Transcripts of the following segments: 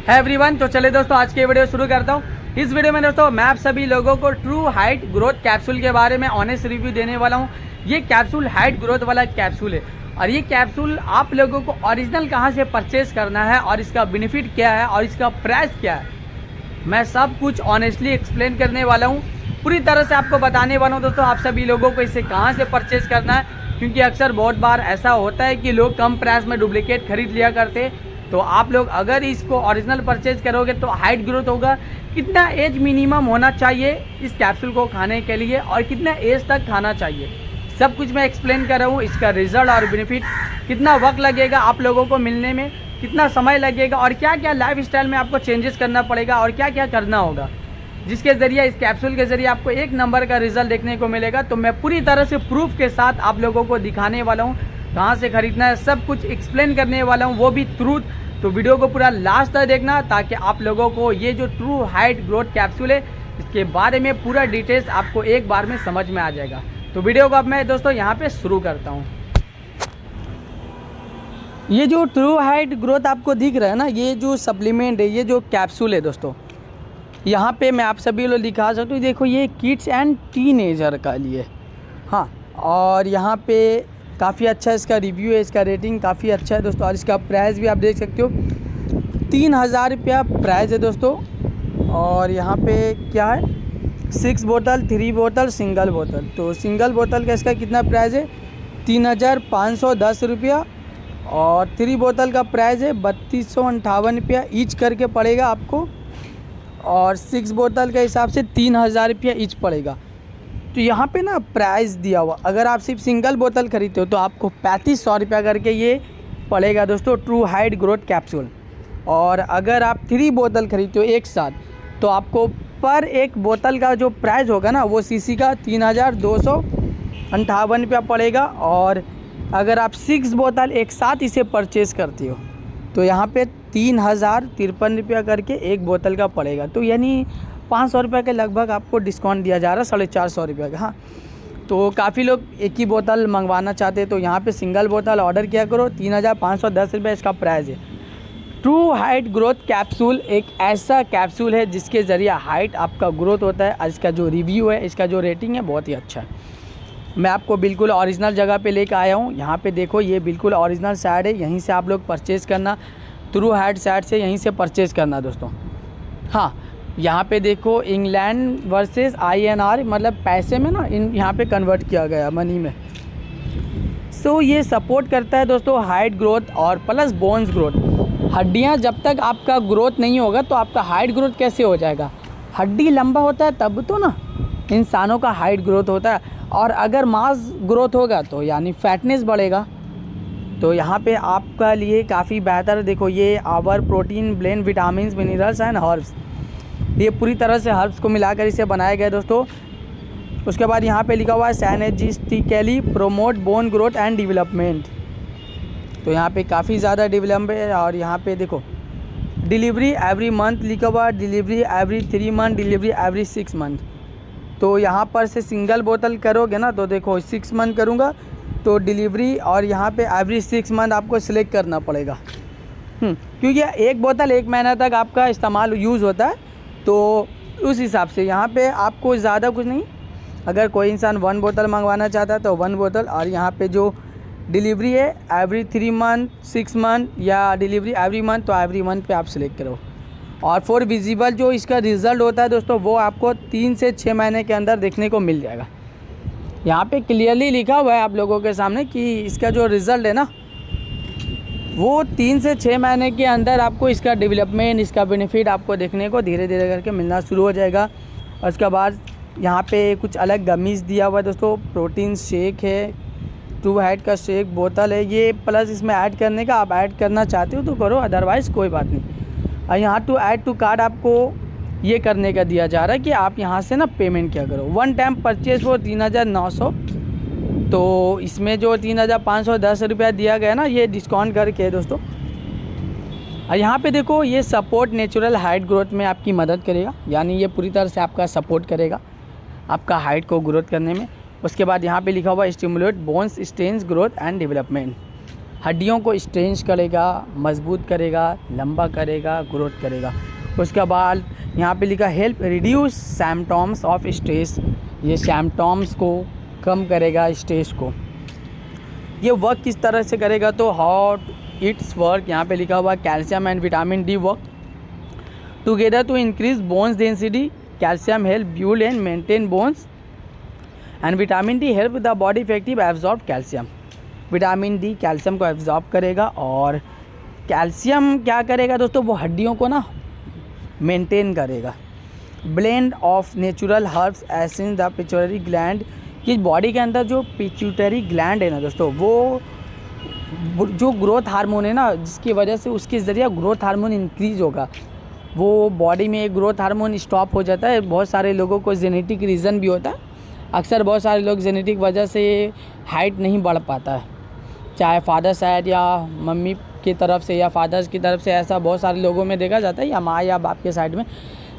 है एवरीवन। तो चले दोस्तों आज की वीडियो शुरू करता हूँ। इस वीडियो में दोस्तों मैं आप सभी लोगों को ट्रू हाइट ग्रोथ कैप्सूल के बारे में ऑनेस्ट रिव्यू देने वाला हूँ। ये कैप्सूल हाइट ग्रोथ वाला कैप्सूल है और ये कैप्सूल आप लोगों को ओरिजिनल कहाँ से परचेज करना है और इसका बेनिफिट क्या है और इसका प्राइस क्या है, मैं सब कुछ ऑनेस्टली एक्सप्लेन करने वाला हूँ। पूरी तरह से आपको बताने वाला हूँ दोस्तों आप सभी लोगों को इसे कहाँ से परचेज करना है, क्योंकि अक्सर बहुत बार ऐसा होता है कि लोग कम प्राइस में डुप्लीकेट खरीद लिया करते हैं। तो आप लोग अगर इसको ओरिजिनल परचेज करोगे तो हाइट ग्रोथ होगा। कितना एज मिनिमम होना चाहिए इस कैप्सूल को खाने के लिए और कितना एज तक खाना चाहिए, सब कुछ मैं एक्सप्लेन कर रहा हूँ। इसका रिजल्ट और बेनिफिट, कितना वक्त लगेगा आप लोगों को मिलने में, कितना समय लगेगा और क्या क्या लाइफ स्टाइल में आपको चेंजेस करना पड़ेगा और क्या क्या करना होगा, जिसके ज़रिए इस कैप्सूल के ज़रिए आपको एक नंबर का रिजल्ट देखने को मिलेगा। तो मैं पूरी तरह से प्रूफ के साथ आप लोगों को दिखाने वाला हूँ कहाँ से ख़रीदना है, सब कुछ एक्सप्लेन करने वाला हूँ, वो भी ट्रूथ। तो वीडियो को पूरा लास्ट तक देखना ताकि आप लोगों को ये जो ट्रू हाइट ग्रोथ कैप्सूल है इसके बारे में पूरा डिटेल्स आपको एक बार में समझ में आ जाएगा। तो वीडियो को अब मैं दोस्तों यहाँ पे शुरू करता हूँ। ये जो ट्रू हाइट ग्रोथ आपको दिख रहा है ना, ये जो सप्लीमेंट है, ये जो कैप्सूल है दोस्तों, यहाँ पे मैं आप सभी लोग दिखा सकता हूँ। देखो ये किड्स एंड टीनेजर का लिए, हाँ, और यहाँ पे काफ़ी अच्छा इसका रिव्यू है, इसका रेटिंग काफ़ी अच्छा है दोस्तों। और इसका प्राइस भी आप देख सकते हो, 3000 रुपया प्राइस है दोस्तों। और यहाँ पे क्या है, 6 बोतल, 3 बोतल, सिंगल बोतल। तो सिंगल बोतल का इसका कितना प्राइस है, 3510 रुपया। और 3 बोतल का प्राइस है 3258 रुपया ईच करके पड़ेगा आपको। और 6 बोतल के हिसाब से 3000 रुपया ईच पड़ेगा। तो यहाँ पे ना प्राइस दिया हुआ, अगर आप सिर्फ सिंगल बोतल खरीदते हो तो आपको 3500 रुपया करके ये पड़ेगा दोस्तों ट्रू हाइट ग्रोथ कैप्सूल। और अगर आप 3 बोतल खरीदते हो एक साथ तो आपको पर एक बोतल का जो प्राइस होगा ना वो सीसी का 3258 रुपया पड़ेगा। और अगर आप 6 बोतल एक साथ इसे परचेज करते हो तो यहाँ पे 3053 रुपया करके एक बोतल का पड़ेगा। तो यानी 500 रुपये के लगभग आपको डिस्काउंट दिया जा रहा है, 450 रुपये का। हाँ, तो काफ़ी लोग एक ही बोतल मंगवाना चाहते हैं तो यहाँ पे सिंगल बोतल ऑर्डर किया करो। 3510 रुपये इसका प्राइस है। ट्रू हाइट ग्रोथ कैप्सूल एक ऐसा कैप्सूल है जिसके ज़रिए हाइट आपका ग्रोथ होता है। और इसका जो रिव्यू है, इसका जो रेटिंग है बहुत ही अच्छा है। मैं आपको बिल्कुल ओरिजिनल जगह पे लेकर आया हूँ। यहाँ पे देखो, ये बिल्कुल ओरिजिनल साइट है, यहीं से आप लोग परचेज़ करना, ट्रू हाइट साइट से यहीं से परचेज़ करना दोस्तों। हाँ, यहाँ पे देखो इंग्लैंड वर्सेस INR, मतलब पैसे में ना यहाँ पे कन्वर्ट किया गया मनी में। सो ये सपोर्ट करता है दोस्तों हाइट ग्रोथ और प्लस बोन्स ग्रोथ। हड्डियाँ जब तक आपका ग्रोथ नहीं होगा तो आपका हाइट ग्रोथ कैसे हो जाएगा। हड्डी लंबा होता है तब तो ना इंसानों का हाइट ग्रोथ होता है। और अगर मास ग्रोथ होगा तो यानी फैटनेस बढ़ेगा। तो यहाँ पे आपका लिए काफ़ी बेहतर, देखो ये our protein blend vitamin minerals and herbs, ये पूरी तरह से हर्ब्स को मिलाकर इसे बनाया गया है दोस्तों। उसके बाद यहाँ पे लिखा हुआ है synergistically promote bone growth and development. तो यहाँ पे काफ़ी ज़्यादा डेवलप है। और यहाँ पे देखो डिलीवरी एवरी मंथ लिखा हुआ है, delivery every 3 month, delivery every 6 month. तो यहाँ पर से सिंगल बोतल करोगे ना तो देखो 6 मंथ करूँगा तो डिलीवरी, और यहाँ पे एवरी 6 मंथ आपको सिलेक्ट करना पड़ेगा। क्योंकि एक बोतल 1 महीना तक आपका इस्तेमाल यूज़ होता है, तो उस हिसाब से यहाँ पे आपको ज़्यादा कुछ नहीं। अगर कोई इंसान 1 बोतल मंगवाना चाहता है तो 1 बोतल। और यहाँ पे जो डिलीवरी है एवरी 3 मंथ, 6 मंथ या डिलीवरी एवरी मंथ, तो एवरी मंथ पे आप सिलेक्ट करो। और फॉर विजिबल जो इसका रिज़ल्ट होता है दोस्तों वो आपको 3 से 6 महीने के अंदर देखने को मिल जाएगा। यहाँ पे क्लियरली लिखा हुआ है आप लोगों के सामने कि इसका जो रिज़ल्ट है ना वो 3 से 6 महीने के अंदर आपको इसका डेवलपमेंट, इसका बेनिफिट आपको देखने को धीरे धीरे करके मिलना शुरू हो जाएगा। और उसके बाद यहाँ पे कुछ अलग गमीज दिया हुआ है दोस्तों, प्रोटीन शेक है, ट्रू हाइट का शेक बोतल है ये, प्लस इसमें ऐड करने का, आप ऐड करना चाहते हो तो करो, अदरवाइज़ कोई बात नहीं। और यहाँ टू ऐड टू कार्ड आपको ये करने का दिया जा रहा है कि आप यहाँ से ना पेमेंट क्या करो। 1 टाइम परचेज वो 3900, तो इसमें जो 3510 रुपया दिया गया ना ये डिस्काउंट करके दोस्तों। और यहाँ पे देखो ये सपोर्ट नेचुरल हाइट ग्रोथ में आपकी मदद करेगा, यानी ये पूरी तरह से आपका सपोर्ट करेगा आपका हाइट को ग्रोथ करने में। उसके बाद यहाँ पे लिखा हुआ stimulate bones strength growth and development. हड्डियों को स्ट्रेंच करेगा, मजबूत करेगा, लंबा करेगा, ग्रोथ करेगा। उसके बाद यहाँ पे लिखा help reduce symptoms of stress, ये सिम्टम्स को कम करेगा, स्ट्रेस को। ये वर्क किस तरह से करेगा, तो हाउ इट्स वर्क, यहाँ पे लिखा हुआ calcium and vitamin D work together to increase bones density. Calcium help build and maintain bones and vitamin D help the body effective absorb calcium. Vitamin D calcium को absorb करेगा, और calcium क्या करेगा दोस्तों, वो हड्डियों को ना मेंटेन करेगा। Blend of natural herbs acts in the pituitary gland, कि बॉडी के अंदर जो पिट्यूटरी ग्लैंड है ना दोस्तों, वो जो ग्रोथ हार्मोन है ना, जिसकी वजह से उसके ज़रिए ग्रोथ हार्मोन इंक्रीज होगा। वो बॉडी में एक ग्रोथ हार्मोन स्टॉप हो जाता है। बहुत सारे लोगों को जेनेटिक रीज़न भी होता है, अक्सर बहुत सारे लोग जेनेटिक वजह से हाइट नहीं बढ़ पाता है, चाहे फादर साइड या मम्मी की तरफ से या फादर्स की तरफ से, ऐसा बहुत सारे लोगों में देखा जाता है, या माँ या बाप के साइड में,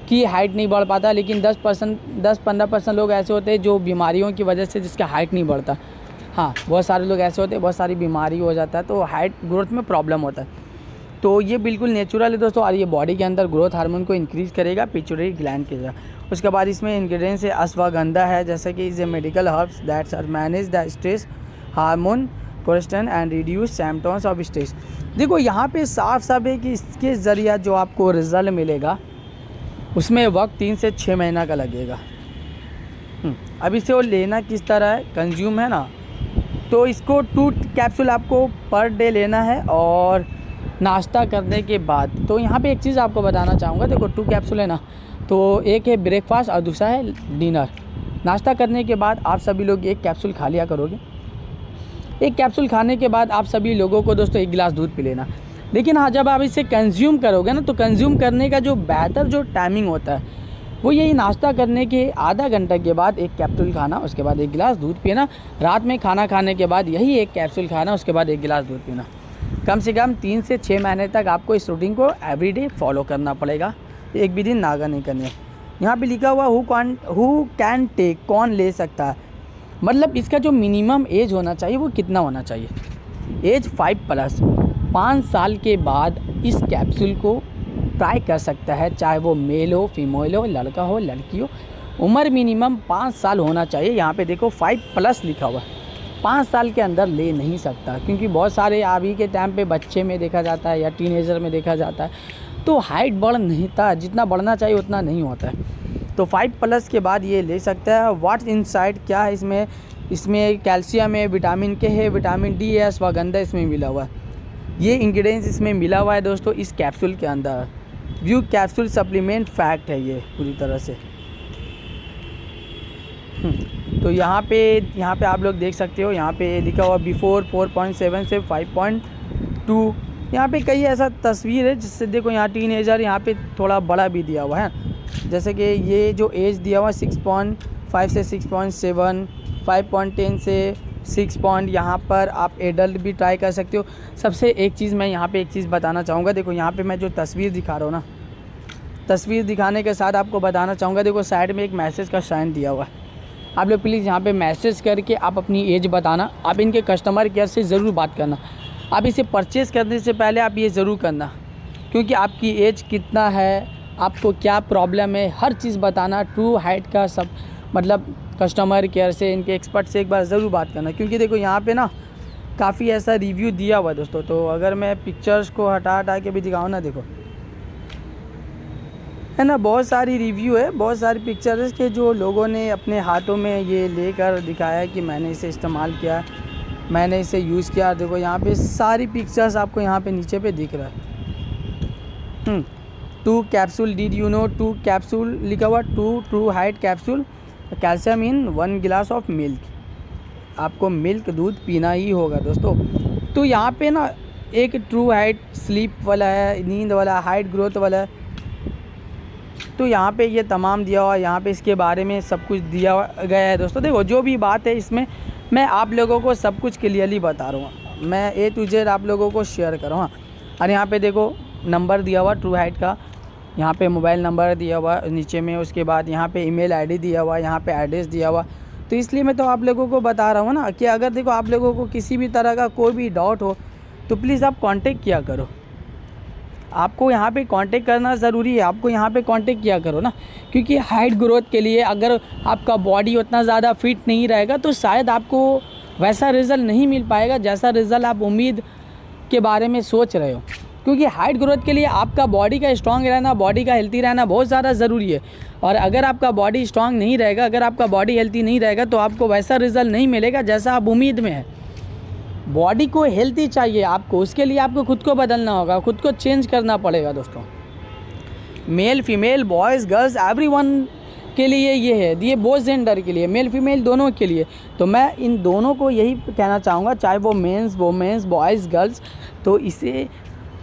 कि हाइट नहीं बढ़ पाता। लेकिन 10-15% लोग ऐसे होते हैं जो बीमारियों की वजह से जिसका हाइट नहीं बढ़ता। हाँ, बहुत सारे लोग ऐसे होते हैं, बहुत सारी बीमारी हो जाता है, तो हाइट ग्रोथ में प्रॉब्लम होता है। तो ये बिल्कुल नेचुरल है दोस्तों, और ये बॉडी के अंदर ग्रोथ हार्मोन को इंक्रीज़ करेगा पिट्यूटरी ग्लैंड के जगह। उसके बाद इसमें इंग्रेडिएंट्स है अश्वगंधा है, जैसे कि is a medical herbs that's are manage the stress hormone cholesterol and reduce symptoms of stress. देखो यहाँ पे साफ साफ है कि इसके ज़रिए जो आपको रिज़ल्ट मिलेगा उसमें वक्त 3 से 6 महीना का लगेगा। अब इसे वो लेना किस तरह है, कंज्यूम है ना, तो इसको 2 कैप्सूल आपको पर डे लेना है, और नाश्ता करने के बाद। तो यहाँ पे एक चीज़ आपको बताना चाहूँगा, देखो 2 कैप्सूल है ना, तो एक है ब्रेकफास्ट और दूसरा है डिनर। नाश्ता करने के बाद आप सभी लोग 1 कैप्सूल खा लिया करोगे। 1 कैप्सूल खाने के बाद आप सभी लोगों को दोस्तों 1 गिलास दूध पी लेना। लेकिन हाँ, जब आप इसे कंज्यूम करोगे ना, तो कंज्यूम करने का जो बेहतर जो टाइमिंग होता है वो यही नाश्ता करने के आधा घंटा के बाद 1 कैप्सूल खाना, उसके बाद 1 गिलास दूध पीना। रात में खाना खाने के बाद यही 1 कैप्सूल खाना, उसके बाद 1 गिलास दूध पीना। कम से कम 3 से 6 महीने तक आपको इस रूटीन को एवरीडे फॉलो करना पड़ेगा, एक भी दिन नागा नहीं करने। यहाँ पे लिखा हुआ हु कैन टेक, कौन ले सकता है, मतलब इसका जो मिनिमम एज होना चाहिए वो कितना होना चाहिए, एज 5+। 5 साल के बाद इस कैप्सूल को ट्राई कर सकता है, चाहे वो मेल हो, फीमेल हो, लड़का हो, लड़की हो। उम्र मिनिमम 5 साल होना चाहिए। यहाँ पे देखो 5+ लिखा हुआ है, 5 साल के अंदर ले नहीं सकता, क्योंकि बहुत सारे अभी के टाइम पे बच्चे में देखा जाता है या टीनेजर में देखा जाता है, तो हाइट बढ़ नहीं था, जितना बढ़ना चाहिए उतना नहीं होता है। तो 5+ के बाद ये ले सकता है। व्हाट्स इनसाइड, क्या है इसमें कैल्शियम है, विटामिन के है, विटामिन डी है, अश्वगंधा इसमें मिला हुआ है। ये इंग्रेडिएंट्स इसमें मिला हुआ है दोस्तों इस कैप्सूल के अंदर। व्यू कैप्सूल सप्लीमेंट फैक्ट है ये पूरी तरह से। तो यहाँ पे आप लोग देख सकते हो, यहाँ पे लिखा हुआ बिफोर 4.7 से 5.2। यहाँ पे कई ऐसा तस्वीर है जिससे देखो यहाँ टीनेजर, यहाँ पे थोड़ा बड़ा भी दिया हुआ है, जैसे कि ये जो एज दिया हुआ है 6.5 से 6.7, 5.10 से 6 पॉइंट। यहाँ पर आप एडल्ट भी ट्राई कर सकते हो। सबसे एक चीज़ मैं यहाँ पे एक चीज़ बताना चाहूँगा, देखो यहाँ पे मैं जो तस्वीर दिखा रहा हूँ ना, तस्वीर दिखाने के साथ आपको बताना चाहूँगा, देखो साइड में एक मैसेज का साइन दिया हुआ है। आप लोग प्लीज़ यहाँ पे मैसेज करके आप अपनी एज बताना। आप इनके कस्टमर केयर से ज़रूर बात करना। आप इसे परचेज़ करने से पहले आप ये ज़रूर करना, क्योंकि आपकी एज कितना है, आपको क्या प्रॉब्लम है, हर चीज़ बताना। ट्रू हाइट का सब मतलब कस्टमर केयर से, इनके एक्सपर्ट से एक बार ज़रूर बात करना, क्योंकि देखो यहाँ पे ना काफ़ी ऐसा रिव्यू दिया हुआ है दोस्तों। तो अगर मैं पिक्चर्स को हटा के भी दिखाऊँ ना, देखो है ना, बहुत सारी रिव्यू है, बहुत सारी पिक्चर्स के जो लोगों ने अपने हाथों में ये लेकर दिखाया कि मैंने इसे इस्तेमाल किया, मैंने इसे यूज़ किया। देखो यहाँ पे सारी पिक्चर्स आपको यहाँ पे नीचे पे दिख रहा है। 2 capsule, did you know 2 capsule लिखा हुआ, 2 ट्रू हाइट कैप्सूल कैल्शियम इन 1 गिलास ऑफ मिल्क। आपको मिल्क दूध पीना ही होगा दोस्तों। तो यहाँ पे ना एक ट्रू हाइट स्लीप वाला है, नींद वाला, हाइट ग्रोथ वाला है। तो यहाँ पे ये तमाम दिया हुआ है, यहाँ पे इसके बारे में सब कुछ दिया गया है दोस्तों। देखो जो भी बात है इसमें मैं आप लोगों को सब कुछ क्लियरली बता रहा हूँ, मैं A to Z आप लोगों को शेयर कर रहा हूँ। और यहाँ पे देखो नंबर दिया हुआ ट्रू हाइट का, यहाँ पे मोबाइल नंबर दिया हुआ नीचे में, उसके बाद यहाँ पे ईमेल आईडी दिया हुआ, यहाँ पे एड्रेस दिया हुआ। तो इसलिए मैं तो आप लोगों को बता रहा हूँ ना कि अगर देखो आप लोगों को किसी भी तरह का कोई भी डाउट हो तो प्लीज़ आप कांटेक्ट किया करो। आपको यहाँ पे कांटेक्ट करना ज़रूरी है, आपको यहाँ पे कांटेक्ट किया करो ना, क्योंकि हाइट ग्रोथ के लिए अगर आपका बॉडी उतना ज़्यादा फिट नहीं रहेगा तो शायद आपको वैसा रिज़ल्ट नहीं मिल पाएगा जैसा रिज़ल्ट आप उम्मीद के बारे में सोच रहे हो। क्योंकि हाइट ग्रोथ के लिए आपका बॉडी का स्ट्रांग रहना, बॉडी का हेल्थी रहना बहुत ज़्यादा ज़रूरी है। और अगर आपका बॉडी स्ट्रांग नहीं रहेगा, अगर आपका बॉडी हेल्थी नहीं रहेगा तो आपको वैसा रिज़ल्ट नहीं मिलेगा जैसा आप उम्मीद में है। बॉडी को हेल्थी चाहिए आपको, उसके लिए आपको खुद को बदलना होगा, खुद को चेंज करना पड़ेगा दोस्तों। Male female, boys girls, everyone के लिए ये है, ये बोथ जेंडर के लिए, मेल फीमेल दोनों के लिए। तो मैं इन दोनों को यही कहना चाहूँगा, चाहे वो मेंस, वोमेंस, बॉयज़, गर्ल्स, तो इसे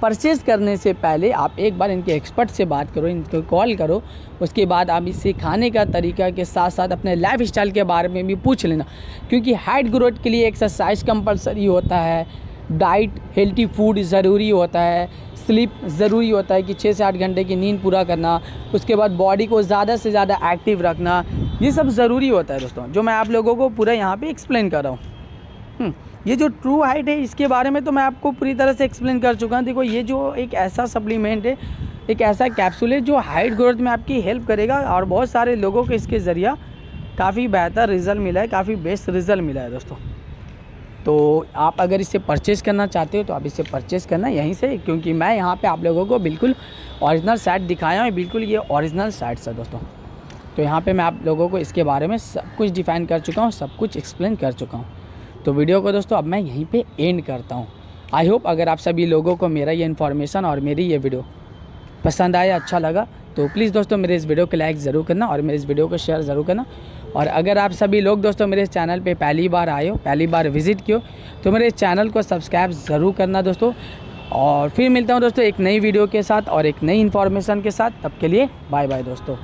परचेज़ करने से पहले आप एक बार इनके एक्सपर्ट से बात करो, इनको कॉल करो। उसके बाद आप इसे खाने का तरीका के साथ साथ अपने लाइफ स्टाइल के बारे में भी पूछ लेना, क्योंकि हाइट ग्रोथ के लिए एक्सरसाइज कंपलसरी होता है, डाइट हेल्थी फूड ज़रूरी होता है, स्लीप ज़रूरी होता है कि 6 से 8 घंटे की नींद पूरा करना, उसके बाद बॉडी को ज़्यादा से ज़्यादा एक्टिव रखना, ये सब ज़रूरी होता है दोस्तों, जो मैं आप लोगों को पूरा यहाँ पे एक्सप्लेन कर रहा हूँ। ये जो ट्रू हाइट है इसके बारे में तो मैं आपको पूरी तरह से एक्सप्लेन कर चुका हूँ। देखो, ये जो एक ऐसा सप्लीमेंट है, एक ऐसा कैप्सूल है जो हाइट ग्रोथ में आपकी हेल्प करेगा, और बहुत सारे लोगों को इसके ज़रिए काफ़ी बेहतर रिज़ल्ट मिला है, काफ़ी बेस्ट रिज़ल्ट मिला है दोस्तों। तो आप अगर इसे परचेज़ करना चाहते हो तो आप इसे परचेज़ करना यहीं से, क्योंकि मैं यहाँ पे आप लोगों को बिल्कुल ओरिजिनल साइट दिखाया हूँ, बिल्कुल ये ओरिजिनल साइट्स है दोस्तों। तो यहाँ पे मैं आप लोगों को इसके बारे में सब कुछ डिफ़ाइन कर चुका हूँ, सब कुछ एक्सप्लेन कर चुका हूँ। तो वीडियो को दोस्तों अब मैं यहीं पे एंड करता हूँ। आई होप अगर आप सभी लोगों को मेरा ये इन्फॉर्मेशन और मेरी ये वीडियो पसंद आया, अच्छा लगा, तो प्लीज़ दोस्तों मेरे इस वीडियो को लाइक ज़रूर करना और मेरे इस वीडियो को शेयर ज़रूर करना। और अगर आप सभी लोग दोस्तों मेरे इस चैनल पे पहली बार आए हो, पहली बार विज़िट किए हो, तो मेरे इस चैनल को सब्सक्राइब ज़रूर करना दोस्तों। और फिर मिलता हूँ दोस्तों एक नई वीडियो के साथ और एक नई इन्फॉर्मेशन के साथ। तब के लिए बाय बाय दोस्तों।